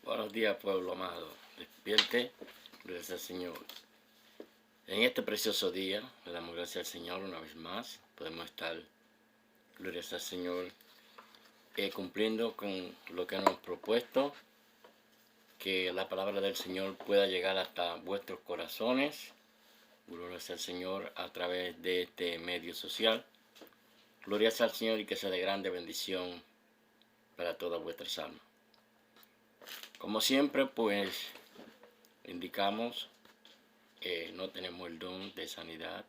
Buenos días, pueblo amado. Despierte, gracias al Señor. En este precioso día, le damos gracias al Señor una vez más. Podemos estar, gracias al Señor, cumpliendo con lo que nos hemos propuesto. Que la palabra del Señor pueda llegar hasta vuestros corazones. Gloria al Señor a través de este medio social. Gloria al Señor y que sea de grande bendición para todas vuestras almas. Como siempre, pues, indicamos que no tenemos el don de sanidad.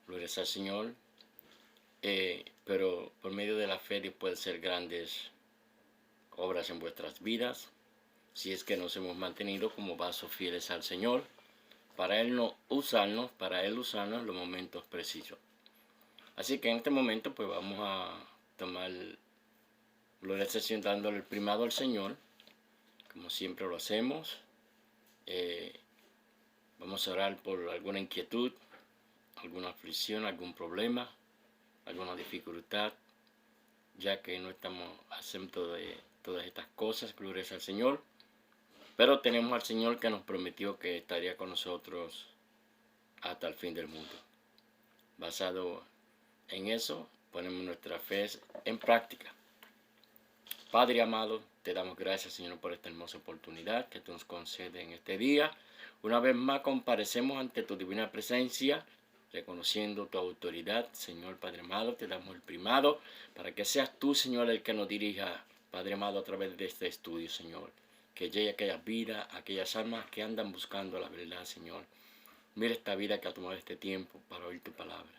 Gloria al Señor. Pero por medio de la fe Dios puede hacer grandes obras en vuestras vidas. Si es que nos hemos mantenido como vasos fieles al Señor. Para Él usarnos en los momentos precisos. Así que en este momento pues vamos a tomar gloria al Señor dándole el primado al Señor. Como siempre lo hacemos. Vamos a orar por alguna inquietud, alguna aflicción, algún problema, alguna dificultad, ya que no estamos exentos de todas estas cosas, gloria al Señor. Pero tenemos al Señor que nos prometió que estaría con nosotros hasta el fin del mundo. Basado en eso, ponemos nuestra fe en práctica. Padre amado, te damos gracias, Señor, por esta hermosa oportunidad que tú nos concedes en este día. Una vez más comparecemos ante tu divina presencia, reconociendo tu autoridad, Señor Padre amado. Te damos el primado para que seas tú, Señor, el que nos dirija, Padre amado, a través de este estudio, Señor. Que llegue a aquellas vidas, a aquellas almas que andan buscando la verdad, Señor. Mira esta vida que ha tomado este tiempo para oír tu palabra.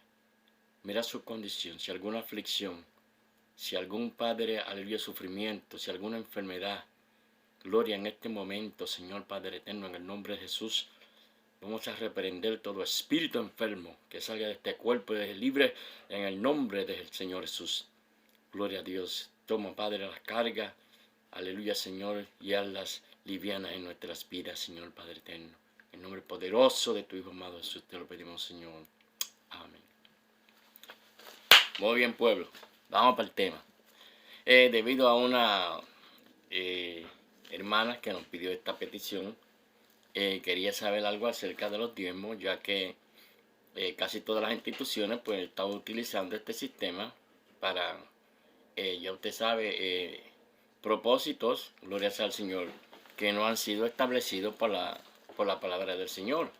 Mira su condición, si alguna aflicción, si algún padre alivia sufrimiento, si alguna enfermedad, gloria en este momento, Señor Padre eterno, en el nombre de Jesús. Vamos a reprender todo espíritu enfermo que salga de este cuerpo y deje libre en el nombre del Señor Jesús. Gloria a Dios. Toma, Padre, las cargas, aleluya, Señor, y hazlas livianas en nuestras vidas, Señor Padre eterno. En el nombre poderoso de tu Hijo amado Jesús te lo pedimos, Señor. Amén. Muy bien, pueblo. Vamos para el tema. Debido a una hermana que nos pidió esta petición, quería saber algo acerca de los diezmos, ya que casi todas las instituciones pues están utilizando este sistema para, ya usted sabe, propósitos, gloria sea al Señor, que no han sido establecidos por la palabra del Señor.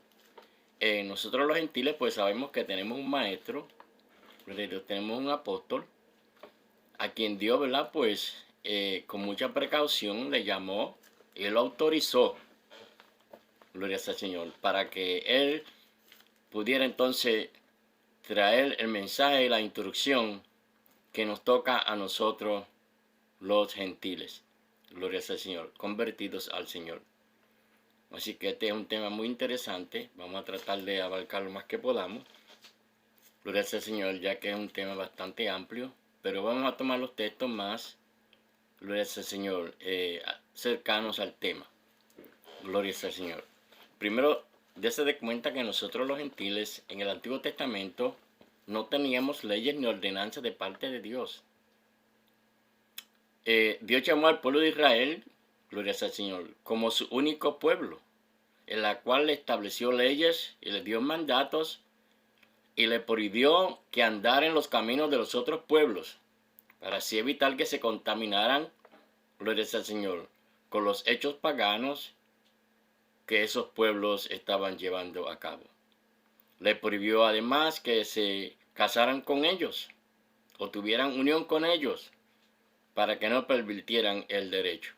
Nosotros los gentiles pues sabemos que tenemos un maestro, tenemos un apóstol, a quien Dios, ¿verdad? Pues con mucha precaución le llamó y lo autorizó, gloria al Señor, para que Él pudiera entonces traer el mensaje y la instrucción que nos toca a nosotros los gentiles, gloria al Señor, convertidos al Señor. Así que este es un tema muy interesante, vamos a tratar de abarcar lo más que podamos, gloria al Señor, ya que es un tema bastante amplio, pero vamos a tomar los textos más, gloria al Señor, cercanos al tema, gloria al Señor. Primero, dése de cuenta que nosotros los gentiles en el Antiguo Testamento no teníamos leyes ni ordenanzas de parte de Dios. Dios llamó al pueblo de Israel, gloria al Señor, como su único pueblo, en la cual le estableció leyes y le dio mandatos y le prohibió que andara en los caminos de los otros pueblos, para así evitar que se contaminaran, gloria al Señor, con los hechos paganos que esos pueblos estaban llevando a cabo. Le prohibió además que se casaran con ellos o tuvieran unión con ellos para que no pervirtieran el derecho.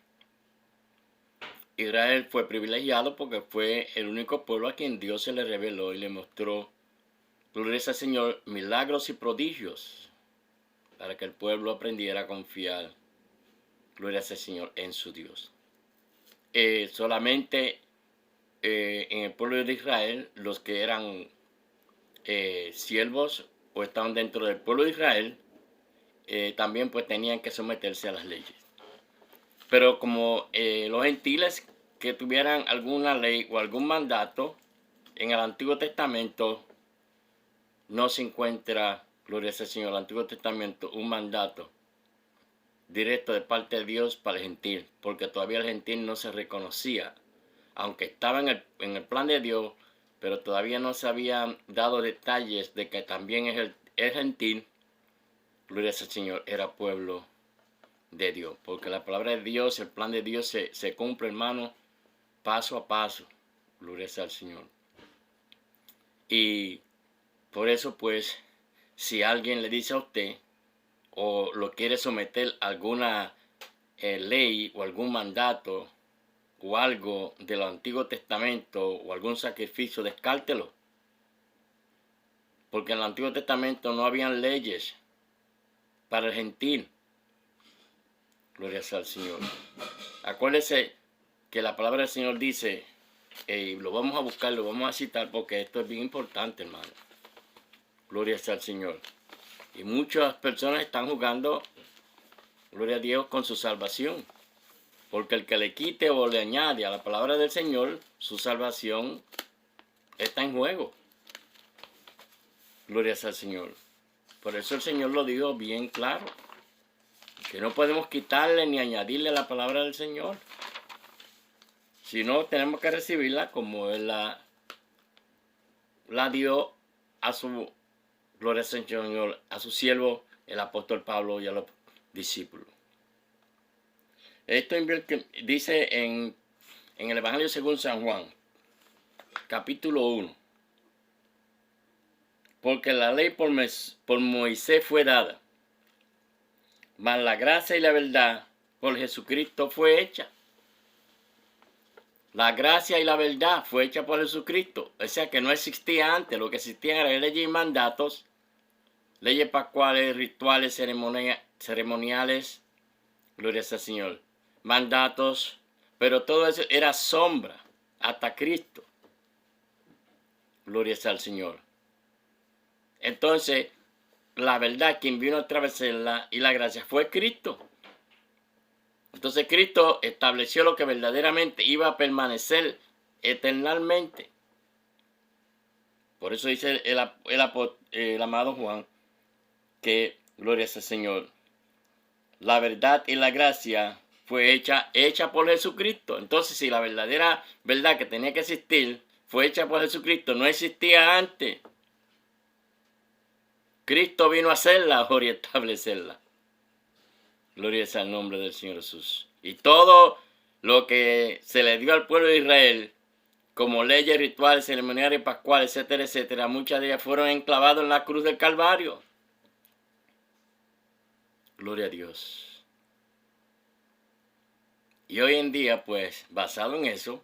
Israel fue privilegiado porque fue el único pueblo a quien Dios se le reveló y le mostró, gloria al Señor, milagros y prodigios para que el pueblo aprendiera a confiar, gloria al Señor, en su Dios. Solamente en el pueblo de Israel, los que eran siervos o estaban dentro del pueblo de Israel, también pues tenían que someterse a las leyes. Pero como los gentiles que tuvieran alguna ley o algún mandato, en el Antiguo Testamento no se encuentra, gloria al Señor, en el Antiguo Testamento un mandato directo de parte de Dios para el gentil, porque todavía el gentil no se reconocía, aunque estaba en el plan de Dios, pero todavía no se habían dado detalles de que también el gentil, gloria al Señor, era pueblo de Dios, porque la palabra de Dios, el plan de Dios se cumple, hermano, paso a paso, gloria al Señor. Y por eso, pues, si alguien le dice a usted o lo quiere someter a alguna ley o algún mandato o algo del Antiguo Testamento o algún sacrificio, descártelo. Porque en el Antiguo Testamento no habían leyes para el gentil. Gloria al Señor. Acuérdese que la palabra del Señor dice, y lo vamos a buscar, lo vamos a citar porque esto es bien importante, hermano. Gloria al Señor. Y muchas personas están jugando, gloria a Dios, con su salvación. Porque el que le quite o le añade a la palabra del Señor, su salvación está en juego. Gloria al Señor. Por eso el Señor lo dijo bien claro. Que no podemos quitarle ni añadirle la palabra del Señor. Sino tenemos que recibirla como Él la dio a su, gloria al Señor, a su siervo, el apóstol Pablo, y a los discípulos. Esto dice en el Evangelio según San Juan, capítulo 1. Porque la ley por Moisés fue dada, mas la gracia y la verdad por Jesucristo fue hecha. La gracia y la verdad fue hecha por Jesucristo. O sea que no existía antes. Lo que existía eran leyes y mandatos, leyes pascuales, rituales, ceremoniales, gloria al Señor, mandatos, pero todo eso era sombra hasta Cristo. Gloria al Señor. Entonces, la verdad, quien vino a atravesarla y la gracia fue Cristo. Entonces Cristo estableció lo que verdaderamente iba a permanecer eternamente. Por eso dice el amado Juan que, gloria al Señor, la verdad y la gracia fue hecha por Jesucristo. Entonces, si la verdadera verdad que tenía que existir fue hecha por Jesucristo, no existía antes. Cristo vino a hacerla y establecerla. Gloria al nombre del Señor Jesús. Y todo lo que se le dio al pueblo de Israel, como leyes, rituales, ceremoniales, pascuales, etcétera, etcétera, muchas de ellas fueron enclavadas en la cruz del Calvario. Gloria a Dios. Y hoy en día, pues, basado en eso,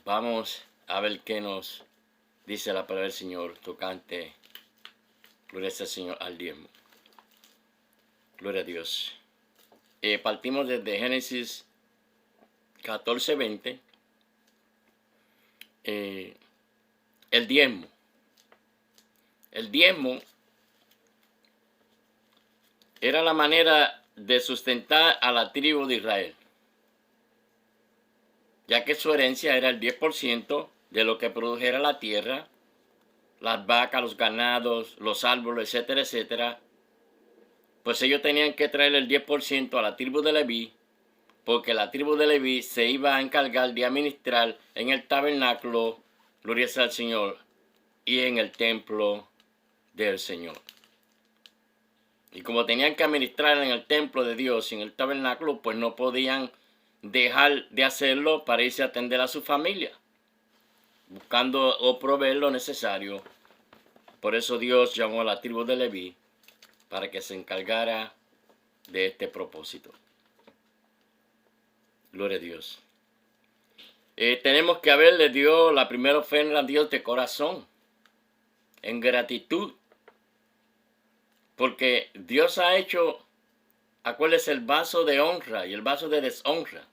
vamos a ver qué nos dice la palabra del Señor tocante, gloria al Señor, al diezmo. Gloria a Dios. Partimos desde Génesis 14:20. El diezmo. El diezmo era la manera de sustentar a la tribu de Israel, ya que su herencia era el 10% de lo que produjera la tierra, las vacas, los ganados, los árboles, etcétera, etcétera. Pues ellos tenían que traer el 10% a la tribu de Leví, porque la tribu de Leví se iba a encargar de administrar en el tabernáculo, gloria al Señor, y en el templo del Señor. Y como tenían que administrar en el templo de Dios y en el tabernáculo, pues no podían dejar de hacerlo para irse a atender a su familia, buscando o proveer lo necesario. Por eso Dios llamó a la tribu de Leví para que se encargara de este propósito. Gloria a Dios. Tenemos que haberle dio la primera ofrenda a Dios de corazón, en gratitud. Porque Dios ha hecho, acuérdese, el vaso de honra y el vaso de deshonra.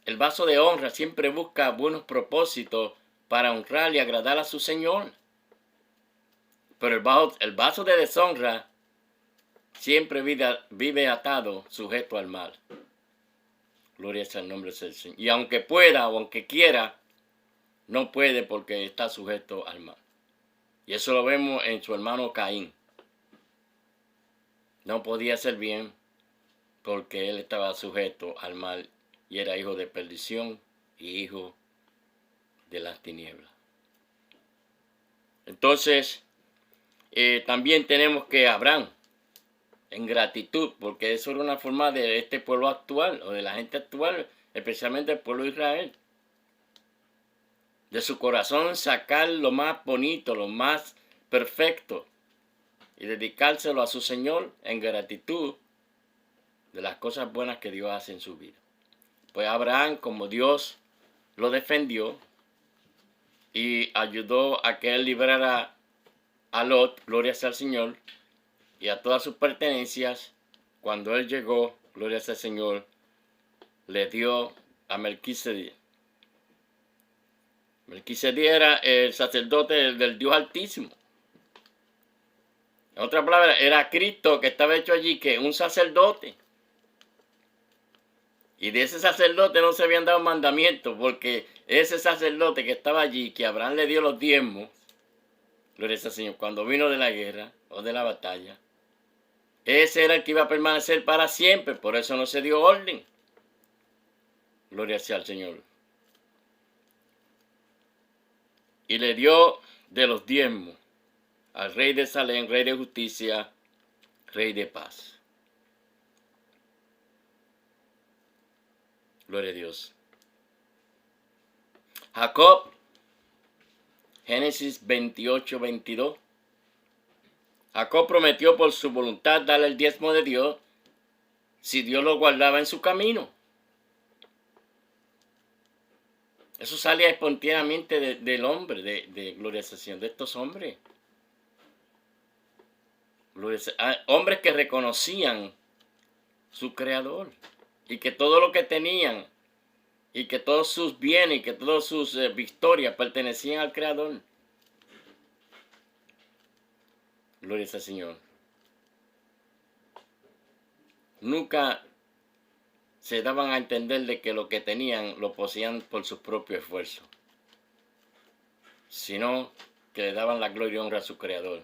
El vaso de honra siempre busca buenos propósitos para honrar y agradar a su Señor. Pero el vaso de deshonra siempre vive atado, sujeto al mal. Gloria al nombre del Señor. Y aunque pueda o aunque quiera, no puede porque está sujeto al mal. Y eso lo vemos en su hermano Caín. No podía hacer bien porque él estaba sujeto al mal y era hijo de perdición y hijo de las tinieblas. Entonces, también tenemos que Abraham, en gratitud, porque eso era una forma de este pueblo actual, o de la gente actual, especialmente el pueblo de Israel, de su corazón sacar lo más bonito, lo más perfecto, y dedicárselo a su Señor en gratitud de las cosas buenas que Dios hace en su vida. Pues Abraham, como Dios lo defendió y ayudó a que él librara a Lot, gloria sea al Señor, y a todas sus pertenencias, cuando él llegó, gloria sea al Señor, le dio a Melquisedec. Melquisedec era el sacerdote del Dios Altísimo. En otras palabras, era Cristo que estaba hecho allí, que un sacerdote. Y de ese sacerdote no se habían dado mandamientos, porque ese sacerdote que estaba allí, que Abraham le dio los diezmos, gloria al Señor, cuando vino de la guerra o de la batalla, ese era el que iba a permanecer para siempre, por eso no se dio orden. Gloria sea al Señor. Y le dio de los diezmos al rey de Salem, rey de justicia, rey de paz. Gloria a Dios. Jacob, Génesis 28, 22. Jacob prometió por su voluntad darle el diezmo de Dios si Dios lo guardaba en su camino. Eso salía espontáneamente del hombre, de gloria al Señor, de estos hombres. Hombres que reconocían su creador y que todo lo que tenían y que todos sus bienes y que todas sus victorias pertenecían al creador. Gloria al Señor. Nunca se daban a entender de que lo que tenían lo poseían por su propio esfuerzo, sino que le daban la gloria y honra a su creador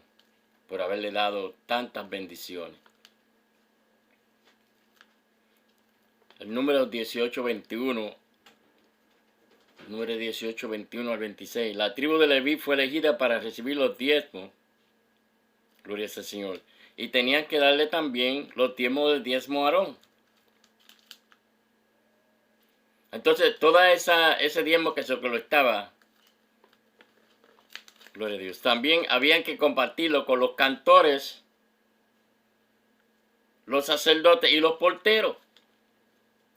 por haberle dado tantas bendiciones. El número 18:21, número 18:21 al 26. La tribu de Leví fue elegida para recibir los diezmos, gloria al Señor, y tenían que darle también los diezmos del diezmo a Aarón. Entonces, toda ese diezmo que se lo estaba, gloria a Dios, también habían que compartirlo con los cantores, los sacerdotes y los porteros.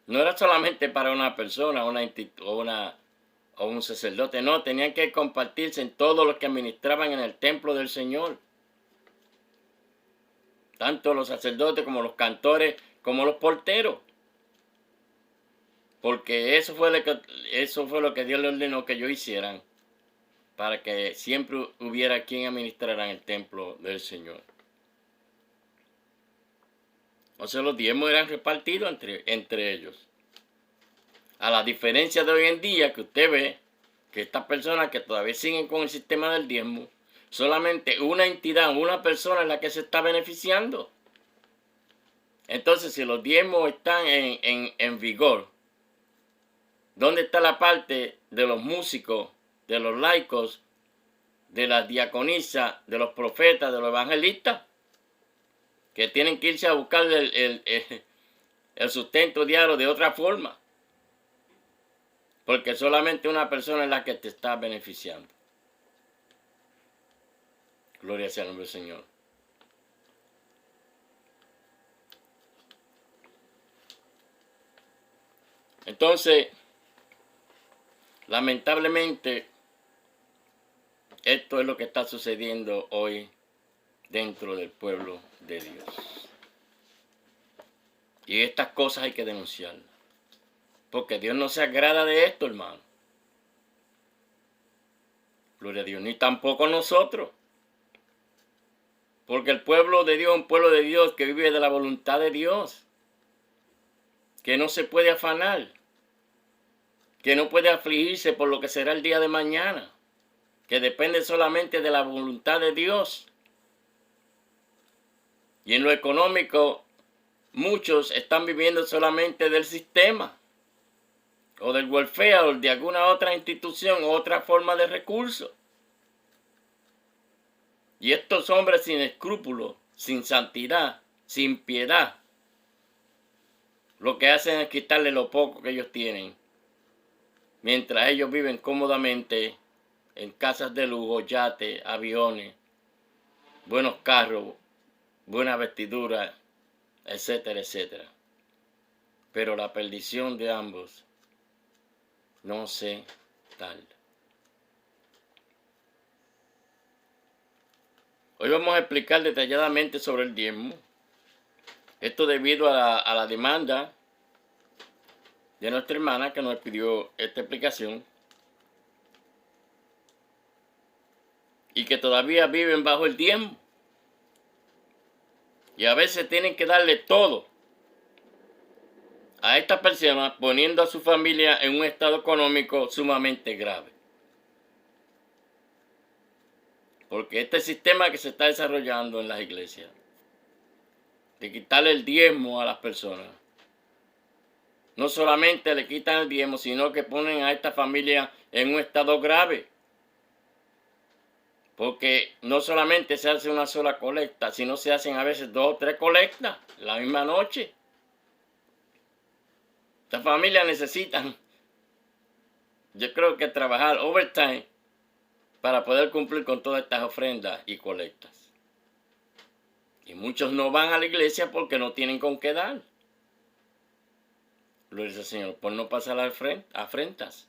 No era solamente para una persona o un sacerdote, no, tenían que compartirse en todos los que administraban en el templo del Señor. Tanto los sacerdotes como los cantores, como los porteros. Porque eso fue lo que Dios le ordenó que ellos hicieran, para que siempre hubiera quien administrara en el templo del Señor. O sea, los diezmos eran repartidos entre ellos. A la diferencia de hoy en día, que usted ve que estas personas que todavía siguen con el sistema del diezmo, solamente una entidad, una persona es la que se está beneficiando. Entonces, si los diezmos están en vigor, ¿dónde está la parte de los músicos, de los laicos, de las diaconisas, de los profetas, de los evangelistas? Que tienen que irse a buscar el sustento diario de otra forma. Porque solamente una persona es la que te está beneficiando. Gloria sea el nombre del Señor. Entonces, lamentablemente, esto es lo que está sucediendo hoy dentro del pueblo de Dios. Y estas cosas hay que denunciarlas. Porque Dios no se agrada de esto, hermano. Gloria a Dios. Ni tampoco nosotros. Porque el pueblo de Dios es un pueblo de Dios que vive de la voluntad de Dios. Que no se puede afanar. Que no puede afligirse por lo que será el día de mañana. Que depende solamente de la voluntad de Dios. Y en lo económico, muchos están viviendo solamente del sistema o del welfare o de alguna otra institución o otra forma de recursos. Y estos hombres sin escrúpulos, sin santidad, sin piedad, lo que hacen es quitarle lo poco que ellos tienen, mientras ellos viven cómodamente en casas de lujo, yates, aviones, buenos carros, buena vestidura, etcétera, etcétera. Pero la perdición de ambos no se tarda. Hoy vamos a explicar detalladamente sobre el diezmo. Esto debido a la demanda de nuestra hermana que nos pidió esta explicación y que todavía viven bajo el diezmo. Y a veces tienen que darle todo a esta persona, poniendo a su familia en un estado económico sumamente grave. Porque este sistema que se está desarrollando en las iglesias, de quitarle el diezmo a las personas, no solamente le quitan el diezmo, sino que ponen a esta familia en un estado grave. Porque no solamente se hace una sola colecta, sino se hacen a veces 2 o 3 colectas la misma noche. Estas familias necesitan, yo creo que trabajar overtime para poder cumplir con todas estas ofrendas y colectas. Y muchos no van a la iglesia porque no tienen con qué dar. Gloria al Señor, por no pasar afrentas.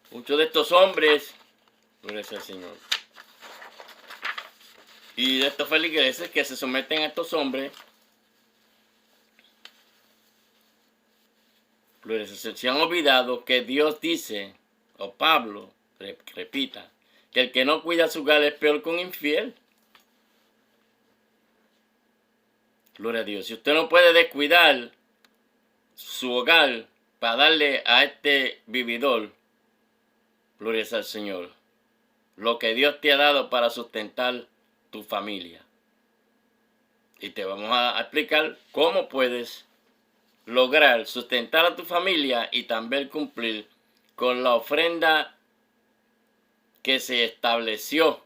Muchos de estos hombres, gloria al Señor, y de estos feligreses que se someten a estos hombres, gloria al Señor, se han olvidado que Dios dice, o Pablo repita, que el que no cuida su hogar es peor que un infiel. Gloria a Dios. Si usted no puede descuidar su hogar para darle a este vividor, gloria al Señor, lo que Dios te ha dado para sustentar tu familia. Y te vamos a explicar cómo puedes lograr sustentar a tu familia y también cumplir con la ofrenda que se estableció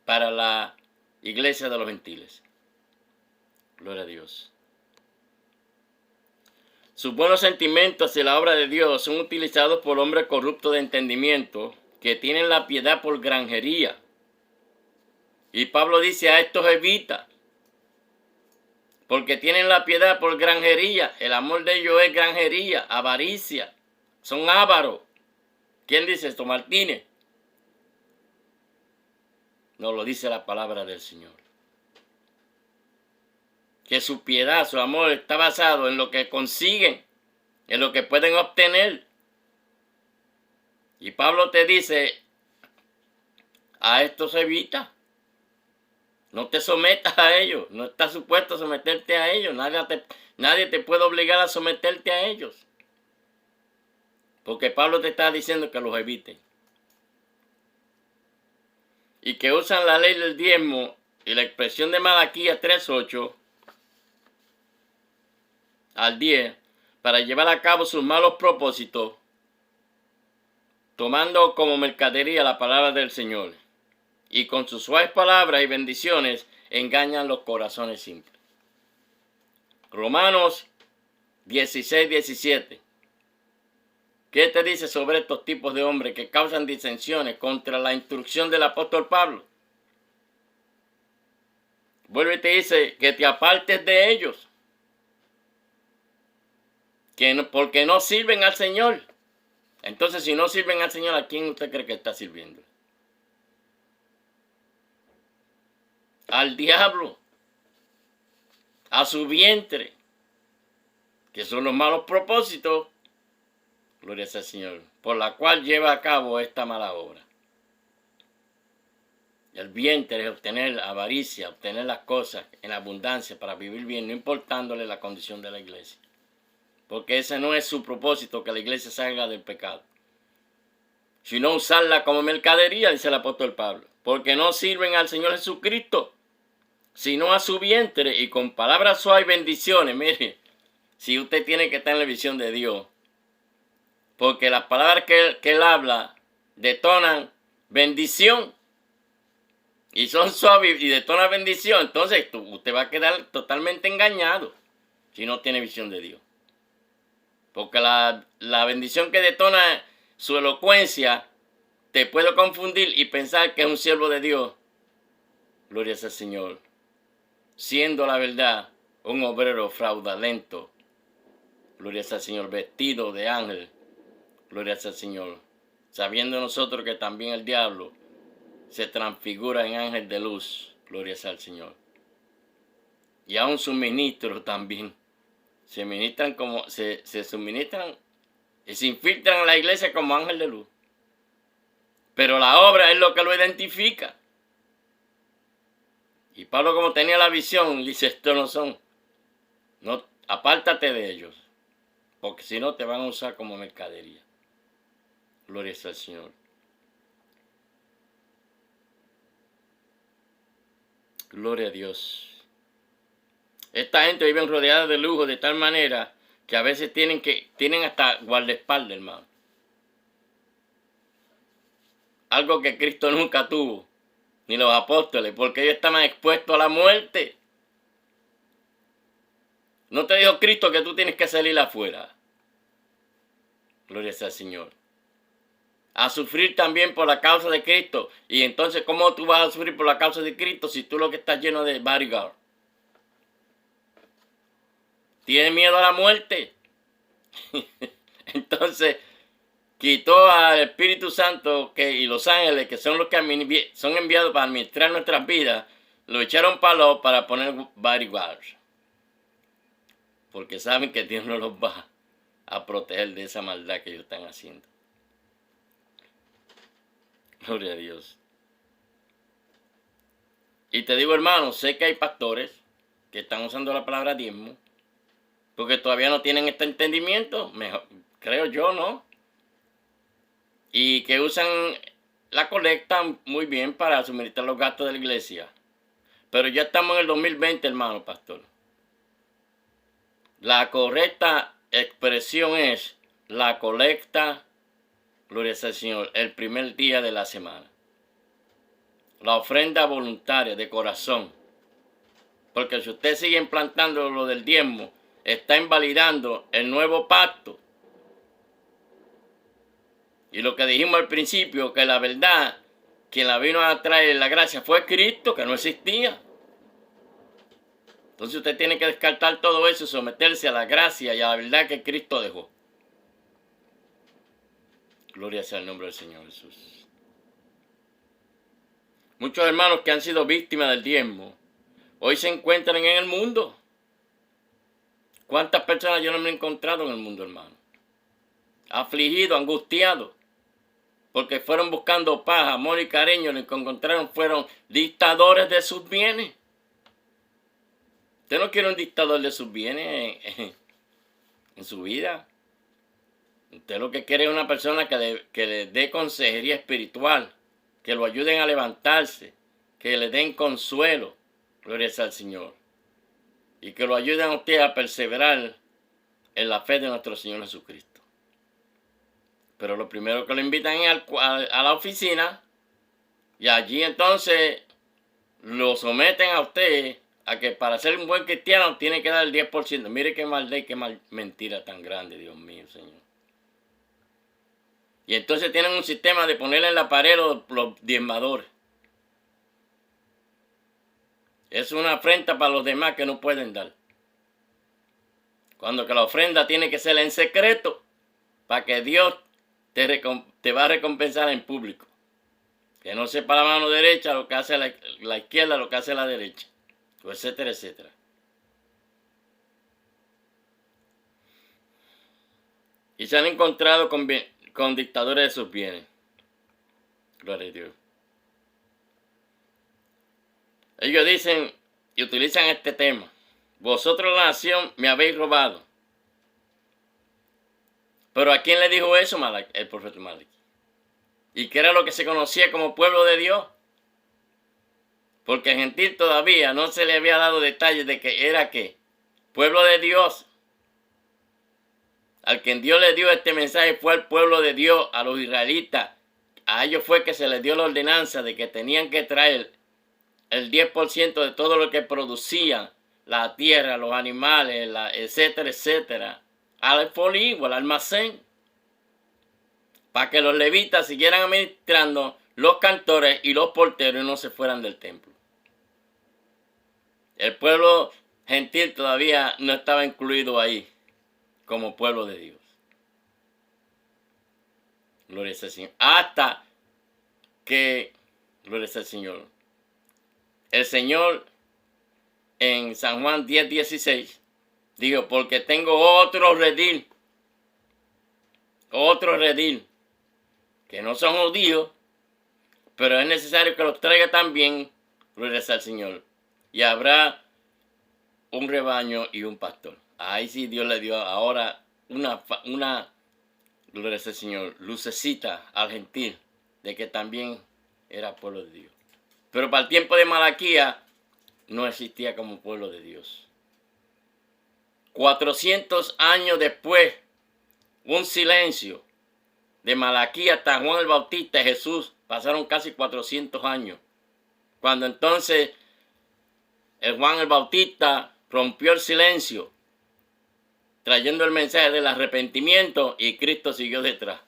para la iglesia de los gentiles. Gloria a Dios. Sus buenos sentimientos hacia la obra de Dios son utilizados por hombres corruptos de entendimiento que tienen la piedad por granjería. Y Pablo dice a estos evita, porque tienen la piedad por granjería. El amor de ellos es granjería, avaricia. Son ávaros. ¿Quién dice esto? Martínez. No, lo dice la palabra del Señor. Que su piedad, su amor está basado en lo que consiguen, en lo que pueden obtener. Y Pablo te dice, a esto se evita. No te sometas a ellos, no estás supuesto a someterte a ellos, nadie te puede obligar a someterte a ellos. Porque Pablo te está diciendo que los evites. Y que usan la ley del diezmo y la expresión de Malaquías 3:8 al 10 para llevar a cabo sus malos propósitos, tomando como mercadería la palabra del Señor. Y con sus suaves palabras y bendiciones engañan los corazones simples. Romanos 16:17. ¿Qué te dice sobre estos tipos de hombres que causan disensiones contra la instrucción del apóstol Pablo? Vuelve y te dice que te apartes de ellos, porque no sirven al Señor. Entonces, si no sirven al Señor, ¿a quién usted cree que está sirviendo? Al diablo, a su vientre, que son los malos propósitos, gloria al Señor, por la cual lleva a cabo esta mala obra. El vientre es obtener avaricia, obtener las cosas en abundancia para vivir bien, no importándole la condición de la iglesia. Porque ese no es su propósito, que la iglesia salga del pecado, sino usarla como mercadería, dice el apóstol Pablo. porque no sirven al Señor Jesucristo, sino a su vientre, y con palabras suaves y bendiciones. Mire, si usted tiene que estar en la visión de Dios, porque las palabras que él habla detonan bendición, y son suaves y detonan bendición, entonces usted va a quedar totalmente engañado si no tiene visión de Dios. Porque la bendición que detona su elocuencia te puede confundir y pensar que es un siervo de Dios. Gloria al Señor. Siendo la verdad un obrero fraudulento. Gloria al Señor. Vestido de ángel. Gloria al Señor. Sabiendo nosotros que también el diablo se transfigura en ángel de luz. Gloria al Señor. Y aún sus ministros también se ministran como, se suministran y se infiltran en la iglesia como ángel de luz. Pero la obra es lo que lo identifica. Y Pablo, como tenía la visión, dice, estos no son. No, apártate de ellos, porque si no te van a usar como mercadería. Gloria al Señor. Gloria a Dios. Esta gente vive rodeada de lujo de tal manera que a veces tienen hasta guardaespaldas, hermano. Algo que Cristo nunca tuvo, ni los apóstoles, porque ellos estaban expuestos a la muerte. ¿No te dijo Cristo que tú tienes que salir afuera? Gloria al Señor. A sufrir también por la causa de Cristo. Y entonces, ¿cómo tú vas a sufrir por la causa de Cristo si tú lo que estás lleno de bodyguard? ¿Tienes miedo a la muerte? Entonces, quitó al Espíritu Santo y los ángeles, que son los que son enviados para administrar nuestras vidas, lo echaron para poner bodyguards. Porque saben que Dios no los va a proteger de esa maldad que ellos están haciendo. Gloria a Dios. Y te digo, hermano, sé que hay pastores que están usando la palabra diezmo, porque todavía no tienen este entendimiento, creo yo, ¿no? Y que usan la colecta muy bien para suministrar los gastos de la iglesia. Pero ya estamos en el 2020, hermano pastor. La correcta expresión es la colecta, gloria al Señor, el primer día de la semana. La ofrenda voluntaria de corazón. Porque si usted sigue implantando lo del diezmo, está invalidando el nuevo pacto. Y lo que dijimos al principio, que la verdad, quien la vino a traer la gracia fue Cristo, que no existía. Entonces usted tiene que descartar todo eso y someterse a la gracia y a la verdad que Cristo dejó. Gloria sea el nombre del Señor Jesús. Muchos hermanos que han sido víctimas del diezmo, hoy se encuentran en el mundo. ¿Cuántas personas yo no me he encontrado en el mundo, hermano? Afligidos, angustiados, porque fueron buscando paz, amor y cariño, lo que encontraron fueron dictadores de sus bienes. Usted no quiere un dictador de sus bienes en su vida. Usted lo que quiere es una persona que le dé consejería espiritual, que lo ayuden a levantarse, que le den consuelo, gloria al Señor, y que lo ayuden a usted a perseverar en la fe de nuestro Señor Jesucristo. Pero lo primero que lo invitan es a la oficina, y allí entonces lo someten a usted a que para ser un buen cristiano tiene que dar el 10%. Mire qué maldad y qué mentira tan grande, Dios mío, Señor. Y entonces tienen un sistema de ponerle en la pared los diezmadores. Es una afrenta para los demás que no pueden dar. Cuando que la ofrenda tiene que ser en secreto, para que Dios te va a recompensar en público. Que no sepa la mano derecha lo que hace la izquierda, lo que hace la derecha, etcétera, etcétera. Y se han encontrado con dictadores de sus bienes. Gloria a Dios. Ellos dicen y utilizan este tema. Vosotros, la nación, me habéis robado. Pero ¿a quién le dijo eso el profeta Malaquías? ¿Y qué era lo que se conocía como pueblo de Dios? porque el gentil todavía no se le había dado detalles de que era ¿qué? Pueblo de Dios. Al quien Dios le dio este mensaje fue al pueblo de Dios, a los israelitas. A ellos fue que se les dio la ordenanza de que tenían que traer el 10% de todo lo que producía la tierra, los animales, etcétera, etcétera, al folío, al almacén, para que los levitas siguieran administrando, los cantores y los porteros, y no se fueran del templo. El pueblo gentil todavía no estaba incluido ahí como pueblo de Dios. Gloria al Señor. Hasta que, gloria al Señor, el Señor en San Juan 10:16 dijo, porque tengo otro redil, que no son judíos, pero es necesario que los traiga también, gloria al Señor. Y habrá un rebaño y un pastor. Ahí sí Dios le dio ahora una gloria al Señor, lucecita al gentil de que también era pueblo de Dios. Pero para el tiempo de Malaquías no existía como pueblo de Dios. 400 años después, un silencio de Malaquías hasta Juan el Bautista y Jesús, pasaron casi 400 años. Cuando entonces el Juan el Bautista rompió el silencio, trayendo el mensaje del arrepentimiento, y Cristo siguió detrás.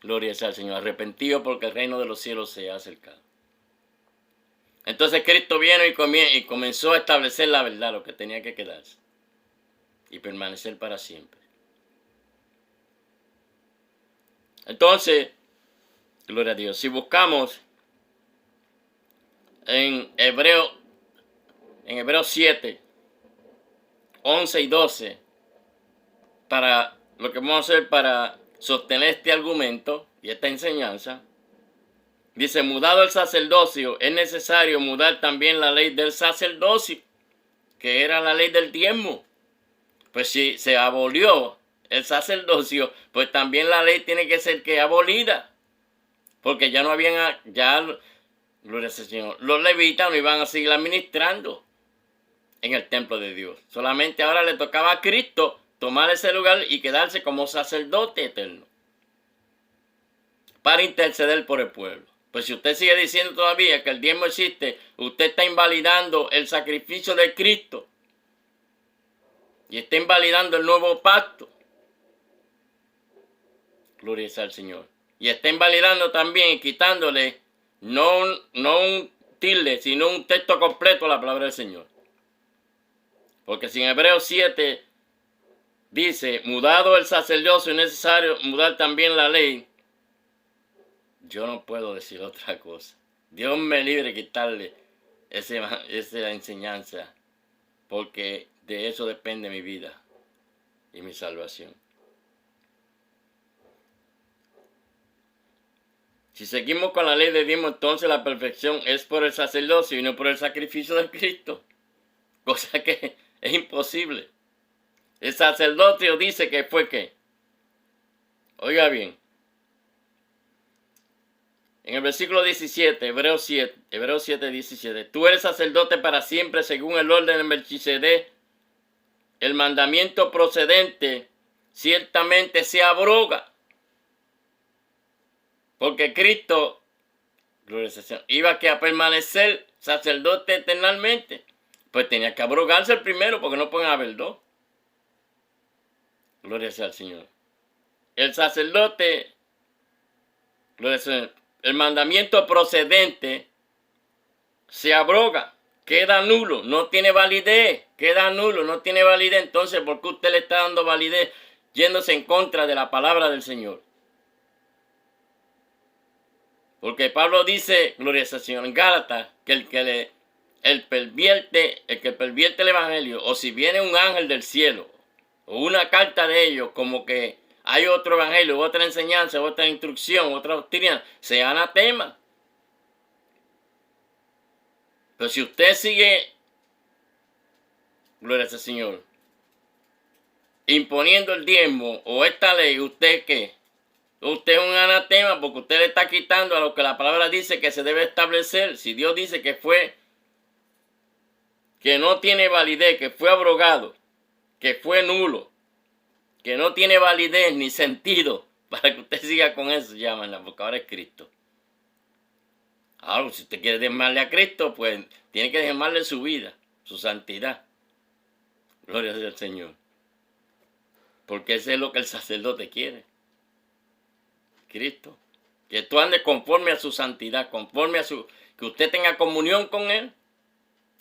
Gloria sea al Señor, arrepentido porque el reino de los cielos se ha acercado. Entonces Cristo vino y comenzó a establecer la verdad, lo que tenía que quedarse y permanecer para siempre. Entonces, gloria a Dios, si buscamos en Hebreos 7, 11 y 12, para lo que vamos a hacer para sostener este argumento y esta enseñanza, dice, mudado el sacerdocio, es necesario mudar también la ley del sacerdocio, que era la ley del diezmo. Pues si se abolió el sacerdocio, pues también la ley tiene que ser que abolida, porque ya no habían, gloria al Señor, los levitas no iban a seguir administrando en el templo de Dios. Solamente ahora le tocaba a Cristo tomar ese lugar y quedarse como sacerdote eterno para interceder por el pueblo. Pues si usted sigue diciendo todavía que el diezmo existe, usted está invalidando el sacrificio de Cristo y está invalidando el nuevo pacto. Gloria al Señor. Y está invalidando también y quitándole no un tilde, sino un texto completo a la palabra del Señor. Porque si en Hebreos 7 dice, mudado el sacerdocio, es necesario mudar también la ley, yo no puedo decir otra cosa. Dios me libre de quitarle esa enseñanza, porque de eso depende mi vida y mi salvación. Si seguimos con la ley de diezmo, entonces la perfección es por el sacerdocio y no por el sacrificio de Cristo. Cosa que es imposible. El sacerdocio dice que fue ¿qué? Oiga bien. En el versículo 17, Hebreos 7, 17. Tú eres sacerdote para siempre según el orden de Melquisedec. El mandamiento procedente ciertamente se abroga. Porque Cristo, gloria al Señor, iba a permanecer sacerdote eternamente. Pues tenía que abrogarse el primero, porque no pueden haber dos. Gloria sea al Señor. El sacerdote, gloria al Señor, el mandamiento procedente se abroga, queda nulo, no tiene validez, queda nulo, no tiene validez. Entonces, ¿por qué usted le está dando validez yéndose en contra de la palabra del Señor? Porque Pablo dice, gloria al Señor, en Gálatas, que el que pervierte el evangelio, o si viene un ángel del cielo, o una carta de ellos, como que hay otro evangelio, otra enseñanza, otra instrucción, otra doctrina, sea anatema. Pero si usted sigue, gloria al Señor, imponiendo el diezmo o esta ley, ¿usted qué? Usted es un anatema porque usted le está quitando a lo que la palabra dice que se debe establecer. Si Dios dice que fue que no tiene validez, que fue abrogado, que fue nulo, que no tiene validez ni sentido para que usted siga con eso, llámenla, porque ahora es Cristo. Ahora, si usted quiere diezmarle a Cristo, pues tiene que diezmarle su vida, su santidad. Gloria sea al Señor. Porque eso es lo que el sacerdote quiere. Cristo. Que tú andes conforme a su santidad, conforme a su... que usted tenga comunión con Él.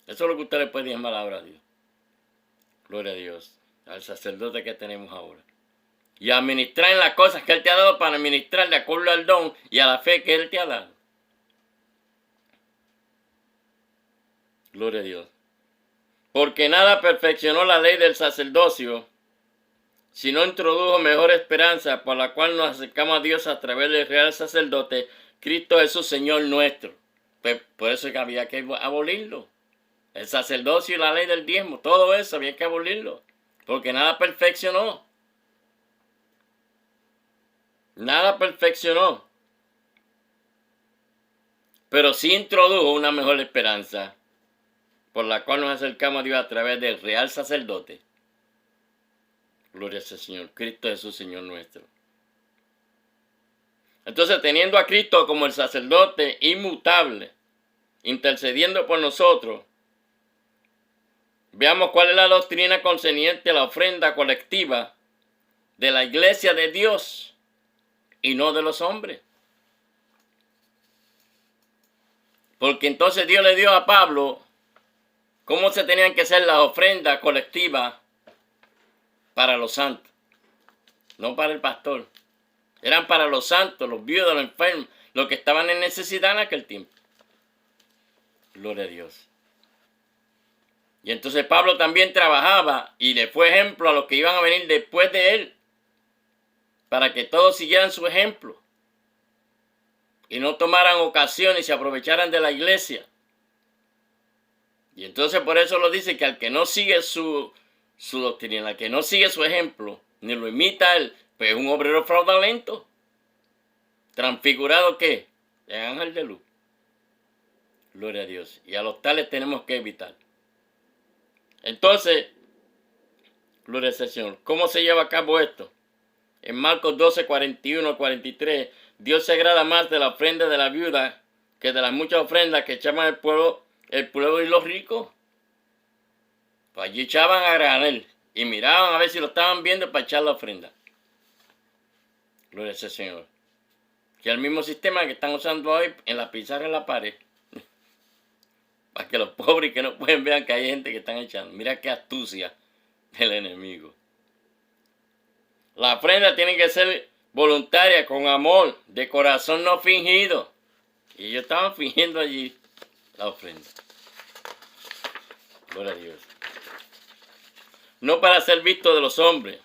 Eso es lo que usted le puede diezmar ahora a Dios. Gloria a Dios. Al sacerdote que tenemos ahora. Y administrar en las cosas que Él te ha dado para administrar de acuerdo al don y a la fe que Él te ha dado. Gloria a Dios. Porque nada perfeccionó la ley del sacerdocio, sino introdujo mejor esperanza por la cual nos acercamos a Dios a través del real sacerdote, Cristo Jesús, Señor nuestro. Pues por eso es que había que abolirlo. El sacerdocio y la ley del diezmo, todo eso había que abolirlo. Porque nada perfeccionó. Nada perfeccionó. Pero sí introdujo una mejor esperanza, por la cual nos acercamos a Dios a través del real sacerdote. Gloria al Señor, Cristo Jesús, Señor nuestro. Entonces, teniendo a Cristo como el sacerdote inmutable, intercediendo por nosotros, veamos cuál es la doctrina concerniente a la ofrenda colectiva de la iglesia de Dios y no de los hombres. Porque entonces Dios le dio a Pablo cómo se tenían que hacer las ofrendas colectivas para los santos, no para el pastor. Eran para los santos, los viudos, los enfermos, los que estaban en necesidad en aquel tiempo. Gloria a Dios. Y entonces Pablo también trabajaba y le fue ejemplo a los que iban a venir después de él, para que todos siguieran su ejemplo y no tomaran ocasiones y se aprovecharan de la iglesia. Y entonces por eso lo dice que al que no sigue su doctrina, al que no sigue su ejemplo, ni lo imita él, pues es un obrero fraudulento, transfigurado ¿qué? De ángel de luz. Gloria a Dios. Y a los tales tenemos que evitar. Entonces, gloria al Señor. ¿Cómo se lleva a cabo esto? En Marcos 12, 41, 43, Dios se agrada más de la ofrenda de la viuda que de las muchas ofrendas que echaban el pueblo y los ricos. Pues allí echaban a granel y miraban a ver si lo estaban viendo para echar la ofrenda. Gloria al Señor. Que es el mismo sistema que están usando hoy en la pizarra en la pared. Para que los pobres que no pueden vean que hay gente que están echando. Mira qué astucia del enemigo. La ofrenda tiene que ser voluntaria, con amor, de corazón no fingido. Y ellos estaban fingiendo allí la ofrenda. Gloria a Dios. No para ser visto de los hombres.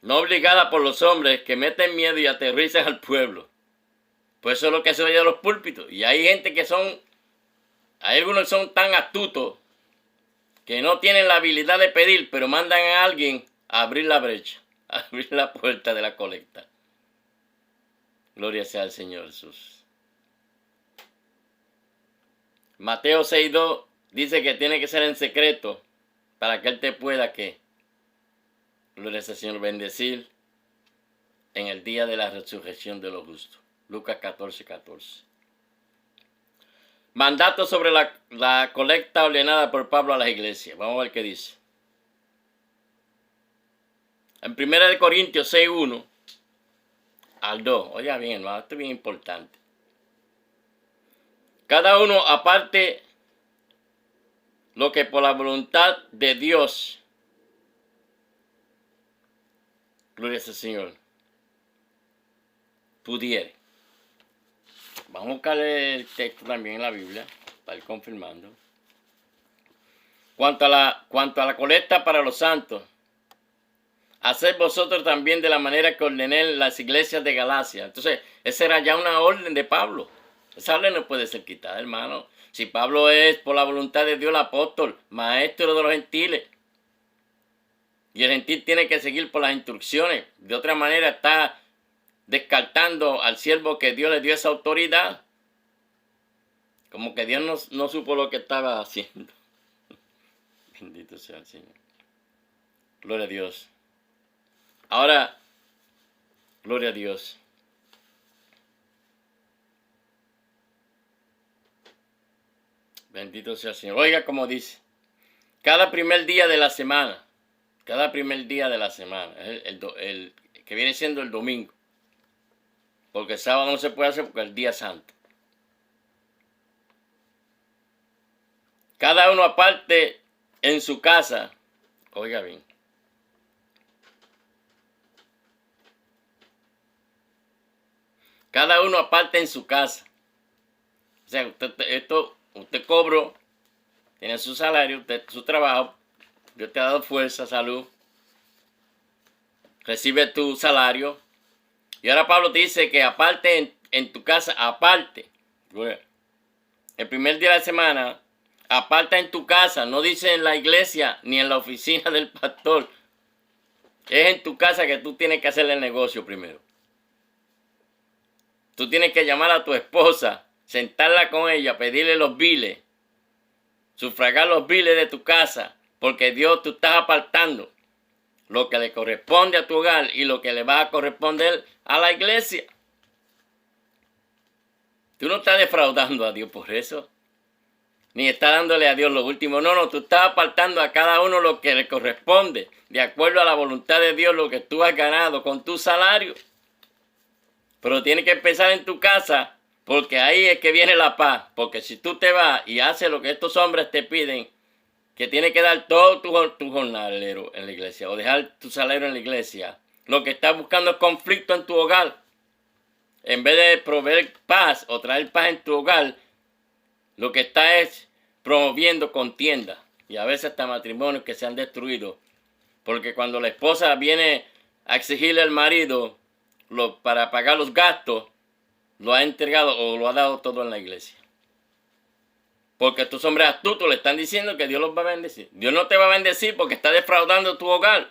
No obligada por los hombres que meten miedo y aterrizan al pueblo. Pues eso es lo que se oye de los púlpitos. Y hay gente que hay algunos que son tan astutos que no tienen la habilidad de pedir, pero mandan a alguien a abrir la brecha, a abrir la puerta de la colecta. Gloria sea al Señor Jesús. Mateo 6:2 dice que tiene que ser en secreto para que Él te pueda, ¿qué? Gloria sea al Señor, bendecir en el día de la resurrección de los justos. Lucas 14:14. Mandato sobre la colecta ordenada por Pablo a las iglesias. Vamos a ver qué dice. En 1 Corintios 6:1 al 2. Oiga bien, hermano, esto es bien importante. Cada uno aparte lo que por la voluntad de Dios, gloria al Señor, pudiere. Vamos a buscar el texto también en la Biblia para ir confirmando. Cuanto a la colecta para los santos, haced vosotros también de la manera que ordené en las iglesias de Galacia. Entonces, esa era ya una orden de Pablo. Esa orden no puede ser quitada, hermano. Si Pablo es por la voluntad de Dios el apóstol, maestro de los gentiles, y el gentil tiene que seguir por las instrucciones, de otra manera está descartando al siervo que Dios le dio esa autoridad. Como que Dios no supo lo que estaba haciendo. Bendito sea el Señor. Gloria a Dios. Ahora, gloria a Dios. Bendito sea el Señor. Oiga como dice. Cada primer día de la semana. Cada primer día de la semana. El que viene siendo el domingo. Porque el sábado no se puede hacer porque es el día santo. Cada uno aparte en su casa. Oiga bien. Cada uno aparte en su casa. O sea, usted cobró, tiene su salario, su trabajo, Dios te ha dado fuerza, salud, recibe tu salario. Y ahora Pablo te dice que aparte en tu casa, aparte. El primer día de la semana, aparta en tu casa, no dice en la iglesia ni en la oficina del pastor. Es en tu casa que tú tienes que hacer el negocio primero. Tú tienes que llamar a tu esposa, sentarla con ella, pedirle los biles, sufragar los biles de tu casa, porque Dios, tú estás apartando lo que le corresponde a tu hogar y lo que le va a corresponder a la iglesia. Tú no estás defraudando a Dios por eso, ni estás dándole a Dios lo último. No, tú estás apartando a cada uno lo que le corresponde, de acuerdo a la voluntad de Dios, lo que tú has ganado con tu salario. Pero tienes que empezar en tu casa, porque ahí es que viene la paz. Porque si tú te vas y haces lo que estos hombres te piden, que tienes que dar todo tu jornalero en la iglesia, o dejar tu salario en la iglesia, lo que estás buscando es conflicto en tu hogar. En vez de proveer paz o traer paz en tu hogar, lo que está es promoviendo contienda. Y a veces hasta matrimonios que se han destruido. Porque cuando la esposa viene a exigirle al marido para pagar los gastos, lo ha entregado o lo ha dado todo en la iglesia. Porque estos hombres astutos le están diciendo que Dios los va a bendecir. Dios no te va a bendecir porque está defraudando tu hogar.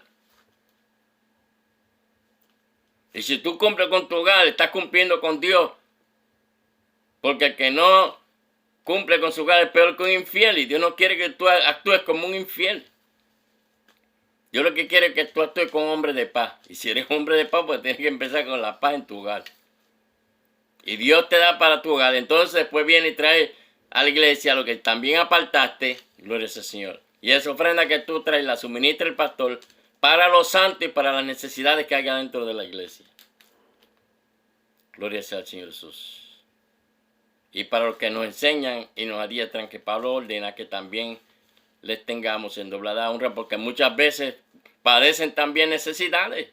Y si tú cumples con tu hogar, estás cumpliendo con Dios. Porque el que no cumple con su hogar es peor que un infiel. Y Dios no quiere que tú actúes como un infiel. Dios lo que quiere es que tú actúes como un hombre de paz. Y si eres hombre de paz, pues tienes que empezar con la paz en tu hogar. Y Dios te da para tu hogar. Entonces después viene y trae a la iglesia lo que también apartaste. Gloria al Señor. Y esa ofrenda que tú traes la suministra el pastor para los santos y para las necesidades que haya dentro de la iglesia. Gloria sea al Señor Jesús. Y para los que nos enseñan y nos adiestran, que Pablo ordena que también les tengamos en doblada honra, porque muchas veces padecen también necesidades.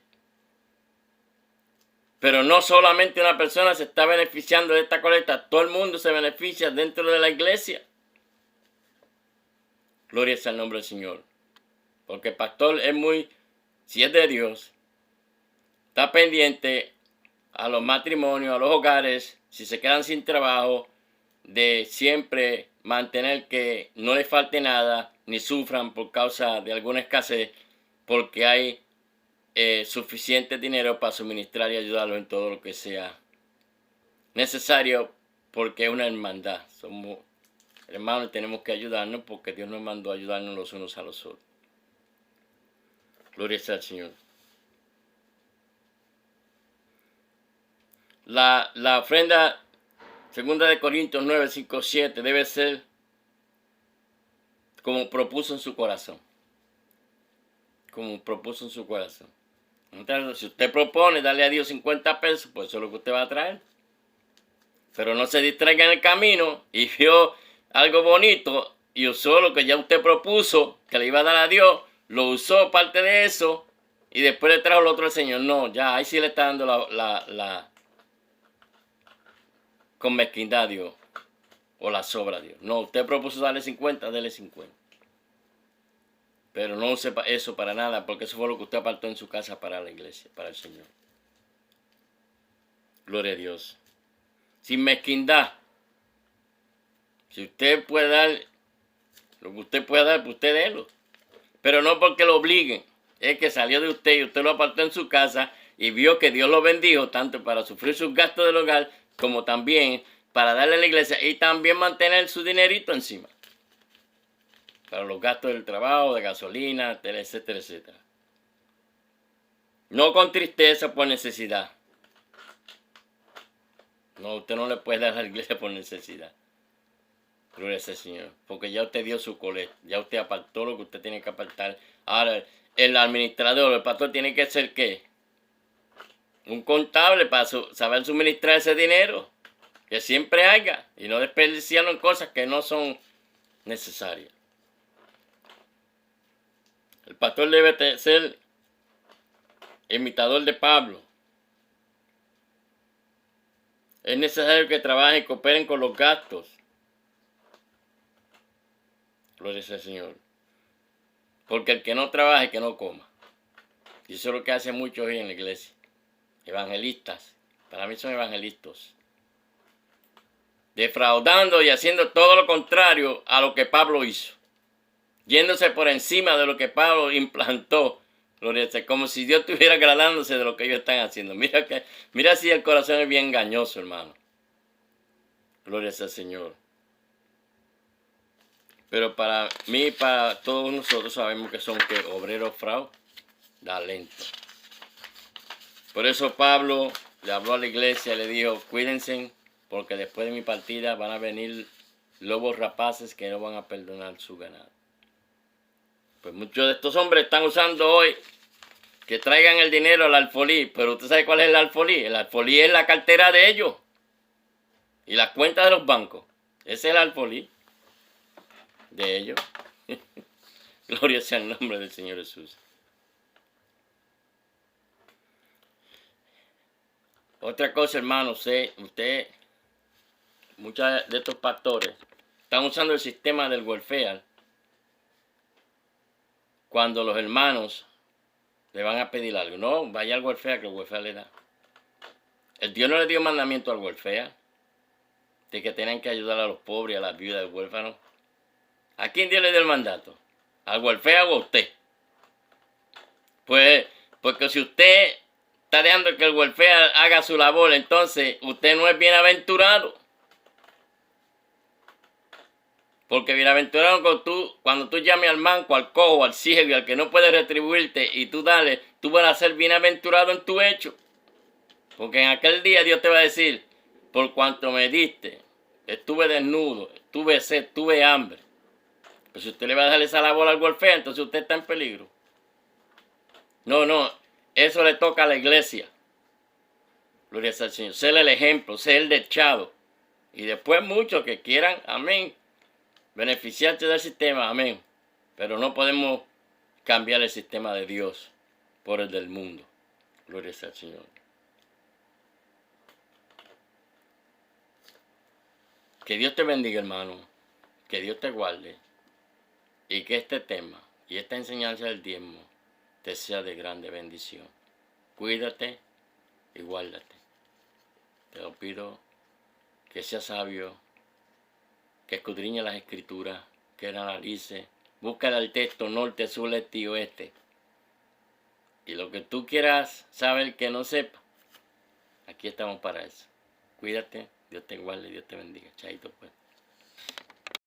Pero no solamente una persona se está beneficiando de esta colecta, todo el mundo se beneficia dentro de la iglesia. Gloria sea al nombre del Señor. Porque el pastor es si es de Dios, está pendiente a los matrimonios, a los hogares, si se quedan sin trabajo, de siempre mantener que no les falte nada, ni sufran por causa de alguna escasez, porque hay suficiente dinero para suministrar y ayudarlos en todo lo que sea necesario, porque es una hermandad. Somos hermanos y tenemos que ayudarnos porque Dios nos mandó a ayudarnos los unos a los otros. Gloria sea al Señor. La ofrenda, 2 Corintios 9, 5, 7, debe ser como propuso en su corazón. Como propuso en su corazón. Entonces, si usted propone darle a Dios 50 pesos, pues eso es lo que usted va a traer. Pero no se distraiga en el camino y vio algo bonito y usó lo que ya usted propuso que le iba a dar a Dios, lo usó parte de eso y después le trajo lo otro al Señor. No, ya ahí sí le está dando la con mezquindad a Dios o la sobra a Dios. No, usted propuso darle 50, dele 50. Pero no use eso para nada, porque eso fue lo que usted apartó en su casa para la iglesia, para el Señor. Gloria a Dios. Sin mezquindad. Si usted puede dar lo que usted pueda dar, pues usted délo. Pero no porque lo obliguen. Es que salió de usted y usted lo apartó en su casa y vio que Dios lo bendijo tanto para sufrir sus gastos del hogar como también para darle a la iglesia y también mantener su dinerito encima. Para los gastos del trabajo, de gasolina, etcétera, etcétera. No con tristeza por necesidad. No, usted no le puede dar a la iglesia por necesidad. Gloria al Señor. Porque ya usted dio su colecta. Ya usted apartó lo que usted tiene que apartar. Ahora, el administrador, el pastor tiene que ser ¿qué? Un contable para saber suministrar ese dinero. Que siempre haya. Y no desperdiciarlo en cosas que no son necesarias. El pastor debe ser imitador de Pablo. Es necesario que trabajen y cooperen con los gastos. Gloria al Señor. Porque el que no trabaje, que no coma. Y eso es lo que hacen muchos hoy en la iglesia. Evangelistas. Para mí son evangelistas. Defraudando y haciendo todo lo contrario a lo que Pablo hizo. Yéndose por encima de lo que Pablo implantó. Gloria a Dios, como si Dios estuviera agradándose de lo que ellos están haciendo. Mira si el corazón es bien engañoso, hermano. Gloria al Señor. Pero para mí, para todos nosotros sabemos que son obreros fraudulentos. Por eso Pablo le habló a la iglesia y le dijo, cuídense, porque después de mi partida van a venir lobos rapaces que no van a perdonar su ganado. Pues muchos de estos hombres están usando hoy que traigan el dinero al alfolí, pero usted sabe cuál es el alfolí. El alfolí es la cartera de ellos y las cuentas de los bancos. Ese es el alfolí de ellos. Gloria sea el nombre del Señor Jesús. Otra cosa, hermano, muchos de estos pastores están usando el sistema del welfare cuando los hermanos le van a pedir algo. No, vaya al welfare que el welfare le da. El Dios no le dio mandamiento al welfare de que tienen que ayudar a los pobres, a las viudas del huérfano. ¿A quién Dios le dio el mandato? ¿Al welfare o a usted? Pues, porque si usted está dejando que el welfare haga su labor, entonces usted no es bienaventurado. Porque bienaventurado cuando tú llames al manco, al cojo, al ciego, al que no puede retribuirte y tú vas a ser bienaventurado en tu hecho. Porque en aquel día Dios te va a decir, por cuanto me diste, estuve desnudo, tuve sed, tuve hambre. Pues si usted le va a dejar esa labor al welfare, entonces usted está en peligro. No, eso le toca a la iglesia. Gloria al Señor. Ser el ejemplo, ser el dechado. Y después muchos que quieran, amén, beneficiarse del sistema, amén. Pero no podemos cambiar el sistema de Dios por el del mundo. Gloria al Señor. Que Dios te bendiga, hermano. Que Dios te guarde. Y que este tema y esta enseñanza del diezmo te sea de grande bendición. Cuídate y guárdate. Te lo pido que seas sabio, que escudriñe las escrituras, que analice, búscale el texto norte, sur, este y oeste. Y lo que tú quieras saber que no sepa, aquí estamos para eso. Cuídate, Dios te guarde, Dios te bendiga. Chaito pues.